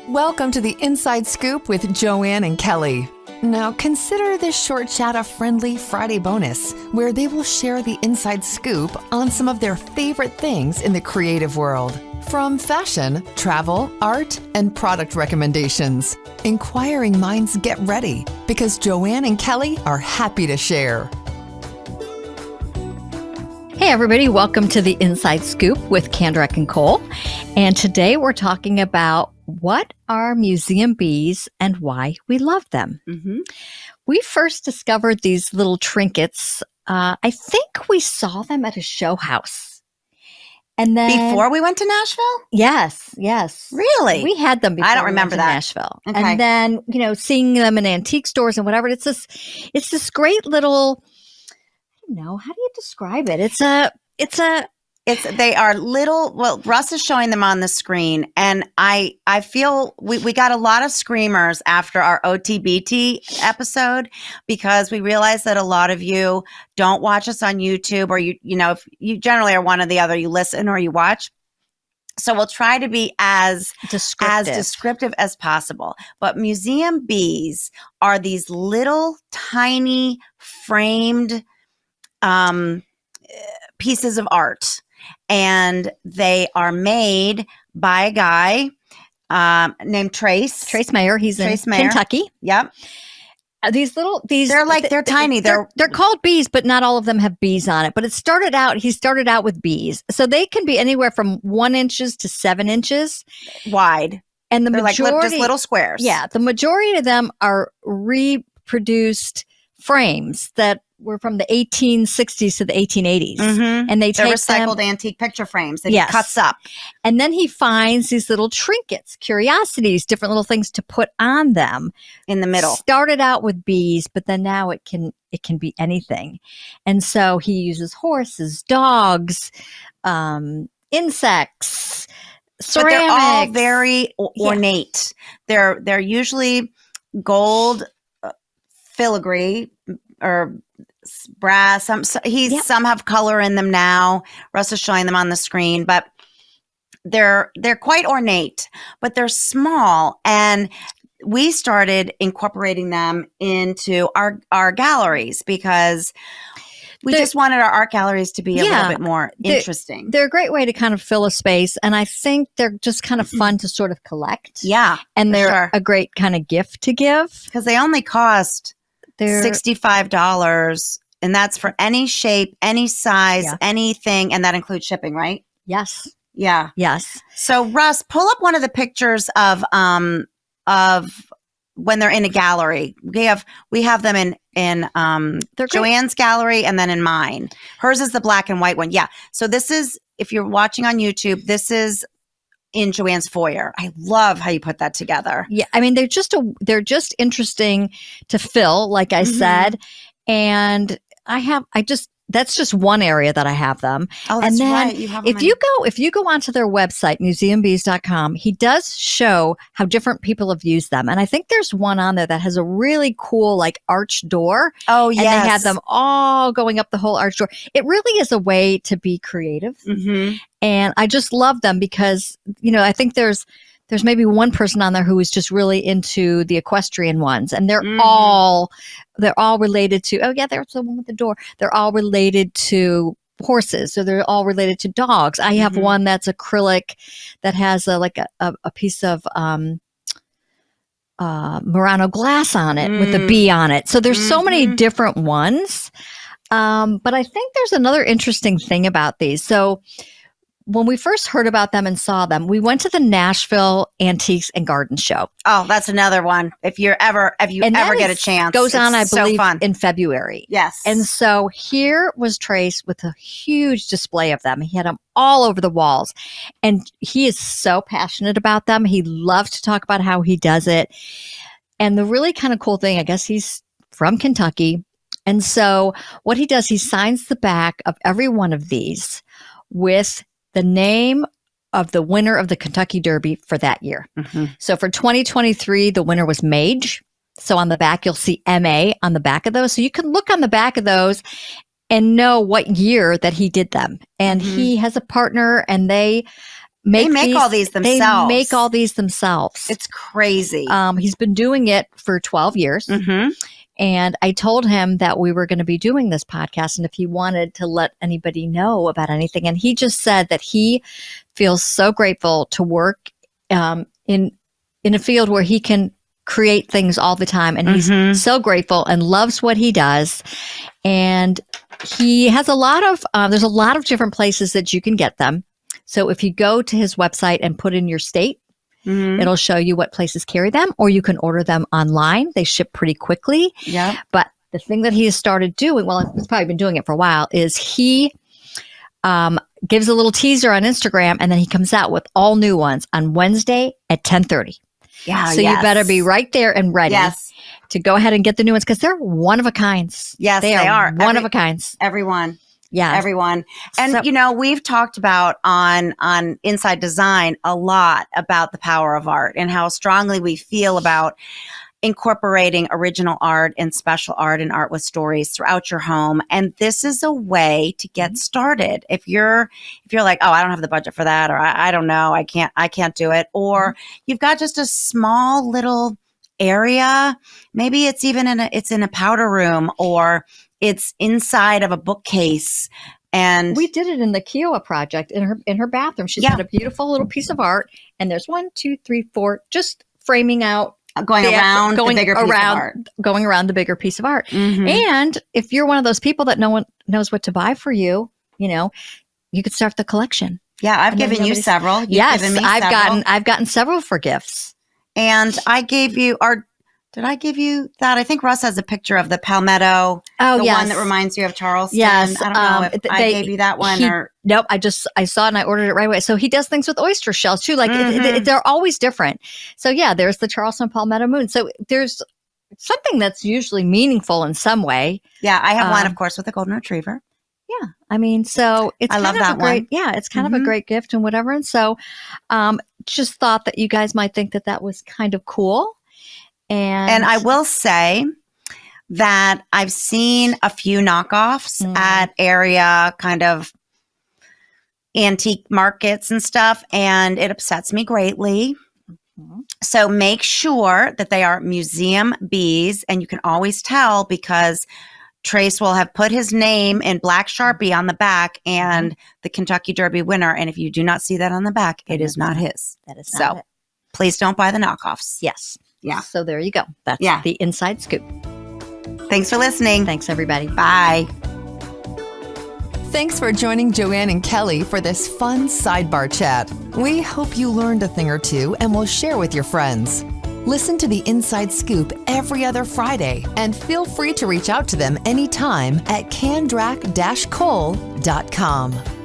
Welcome to the Inside Scoop with Joann and Kelly. Now consider this short chat a friendly Friday bonus where they will share the inside scoop on some of their favorite things in the creative world. From fashion, travel, art, and product recommendations. Inquiring minds get ready because Joann and Kelly are happy to share. Hey everybody, welcome to the Inside Scoop with Kandrac Kole. And today we're talking about what are museum bees and why we love them. Mm-hmm. We first discovered these little trinkets. I think we saw them at a show house. And then before we went to Nashville? Yes. Really? We had them before I don't remember we went to that. Nashville. Okay. And then, seeing them in antique stores and whatever. It's this great little, I don't know, how do you describe it? They are little, well, Russ is showing them on the screen, and I feel we got a lot of screamers after our OTBT episode because we realized that a lot of you don't watch us on YouTube, or if you generally are one or the other, you listen or you watch. So we'll try to be as descriptive as possible. But museum bees are these little tiny framed pieces of art. And they are made by a guy named Trace Mayer. He's in Kentucky. Yep. They're tiny. They're called bees, but not all of them have bees on it. But he started out with bees. So they can be anywhere from 1 inch to 7 inches wide. And they're majority, like just little squares. Yeah. The majority of them are reproduced frames that were from the 1860s to the 1880s. Mm-hmm. And they're recycled antique picture frames that he cuts up. And then he finds these little trinkets, curiosities, different little things to put on them. In the middle. Started out with bees, but then now it can be anything. And so he uses horses, dogs, insects, ceramics. But they're all very ornate. They're usually gold filigree or brass. Some have color in them now. Russ is showing them on the screen, but they're quite ornate, but they're small. And we started incorporating them into our galleries because we just wanted our art galleries to be a little bit more interesting. They're a great way to kind of fill a space. And I think they're just kind of fun to sort of collect. Yeah. And they're a great kind of gift to give. Because they only cost $65, and that's for any shape, any size, anything, and that includes shipping, right? Yes. Yeah. Yes. So Russ, pull up one of the pictures of when they're in a gallery. We have them in Joann's gallery and then in mine. Hers is the black and white one. Yeah. So this is, if you're watching on YouTube, this is in Joann's foyer. I love how you put that together. Yeah, I mean they're just interesting to fill, like I said, and that's just one area that I have them. Oh, that's and then right. You have them if you go onto their website, museumbees.com, he does show how different people have used them. And I think there's one on there that has a really cool like arch door. Oh, yes. And they have them all going up the whole arch door. It really is a way to be creative. Mm-hmm. And I just love them because, I think there's maybe one person on there who is just really into the equestrian ones, and they're all related to, there's the one with the door. They're all related to horses. So they're all related to dogs. I have one that's acrylic that has a piece of Murano glass on it with a bee on it. So there's so many different ones. But I think there's another interesting thing about these. So when we first heard about them and saw them, we went to the Nashville Antiques and Garden Show. Oh, that's another one. If you ever get a chance, goes on, I believe, so in February. Yes. And so here was Trace with a huge display of them. He had them all over the walls, and he is so passionate about them. He loves to talk about how he does it. And the really kind of cool thing, I guess he's from Kentucky. And so what he does, he signs the back of every one of these with the name of the winner of the Kentucky Derby for that year. Mm-hmm. So for 2023, the winner was Mage. So on the back, you'll see MA on the back of those. So you can look on the back of those and know what year that he did them. And he has a partner, and they make all these themselves. They make all these themselves. It's crazy. He's been doing it for 12 years. Mm-hmm. And I told him that we were going to be doing this podcast and if he wanted to let anybody know about anything. And he just said that he feels so grateful to work in a field where he can create things all the time. And he's so grateful and loves what he does. And he has there's a lot of different places that you can get them. So if you go to his website and put in your state, it'll show you what places carry them, or you can order them online. They ship pretty quickly. Yeah. But the thing that he has started doing, well, he's probably been doing it for a while, is he gives a little teaser on Instagram, and then he comes out with all new ones on Wednesday at 10:30. Yeah. So you better be right there and ready to go ahead and get the new ones because they're one of a kinds. Yes, they are one of a kinds. Everyone. Yeah. Everyone. And, we've talked about on Inside Design a lot about the power of art and how strongly we feel about incorporating original art and special art and art with stories throughout your home. And this is a way to get started. If you're like, oh, I don't have the budget for that, or I don't know, I can't do it. Or you've got just a small little area. Maybe it's even it's in a powder room, or it's inside of a bookcase. And we did it in the Kiowa project in her bathroom. She's got a beautiful little piece of art, and there's 1, 2, 3, 4 just framing out, going around the bigger piece of art. Going around the bigger piece of art. And if you're one of those people that no one knows what to buy for you, you could start the collection. Yeah, I've given you several. You've given me several. I've gotten several for gifts. And I gave you did I give you that? I think Russ has a picture of the palmetto. Oh, the yes. one that reminds you of Charleston. Yes. I don't know if I gave you that one or. Nope. I saw it and I ordered it right away. So he does things with oyster shells too. Like they're always different. So yeah, there's the Charleston palmetto moon. So there's something that's usually meaningful in some way. Yeah. I have one, of course, with a golden retriever. Yeah. I mean, so it's kind of a great, it's kind of a great gift and whatever. And so just thought that you guys might think that was kind of cool. And I will say that I've seen a few knockoffs at area kind of antique markets and stuff, and it upsets me greatly. So make sure that they are museum bees, and you can always tell because Trace will have put his name in black Sharpie on the back and the Kentucky Derby winner. And if you do not see that on the back, it is not his. That is not it. Please don't buy the knockoffs. Yes. Yeah. So there you go. That's the inside scoop. Thanks for listening. Thanks, everybody. Bye. Thanks for joining Joann and Kelly for this fun sidebar chat. We hope you learned a thing or two and will share with your friends. Listen to the Inside Scoop every other Friday and feel free to reach out to them anytime at Kandrac-Kole.com.